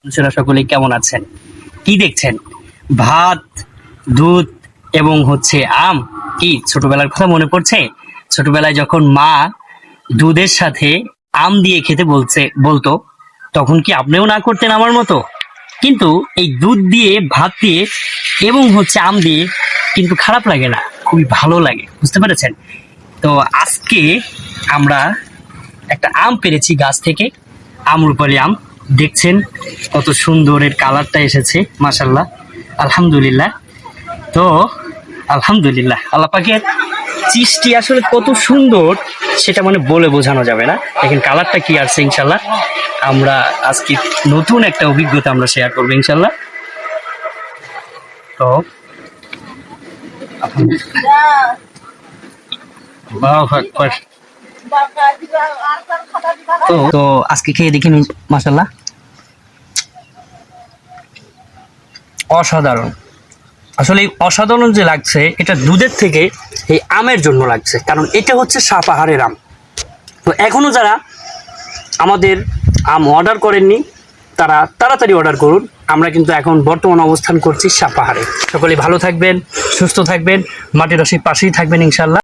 আপনারা সকলে কেমন আছেন? কি দেখছেন? ভাত, দুধ এবং আম। কি ছোটবেলার কথা মনে পড়ছে? ছোটবেলায় যখন মা দুধের সাথে আম দিয়ে খেতে বলতো, তখন কি আপনিও না করতেন আমার মতো? কিন্তু এই দুধ দিয়ে, ভাত দিয়ে এবং আম দিয়ে কিন্তু খারাপ লাগে না, খুবই ভালো লাগে। বুঝতে পেরেছেন? তো আজকে আমরা একটা আম পেড়েছি গাছ থেকে, আমরুপালি আম। দেখছেন কত সুন্দর এর কালারটা এসেছে, মাশাল্লাহ, আলহামদুলিল্লাহ। তো আলহামদুলিল্লাহ, আল্লাহ পাকের সৃষ্টি আসলে কত সুন্দর সেটা বলে বোঝানো যাবে না। দেখেন কালারটা কি আসছে। ইনশাল্লাহ আমরা আজকে নতুন একটা অভিজ্ঞতা আমরা শেয়ার করবো ইনশাল্লাহ। তো আল্লাহু আকবার। তো আজকে খেয়ে দেখি মাশাল্লাহ, অসাধারণ। আসলে এই অসাধারণ যে লাগছে, এটা দুধের থেকে এই আমের জন্য লাগছে, কারণ এটা হচ্ছে সাপাহারের আম। তো এখনো যারা আমাদের আম অর্ডার করেননি তারা তাড়াতাড়ি অর্ডার করুন। আমরা কিন্তু এখন বর্তমান অবস্থান করছি সাপাহারে। সকলে ভালো থাকবেন, সুস্থ থাকবেন, মাটির রসির পাশেই থাকবেন ইনশাল্লাহ।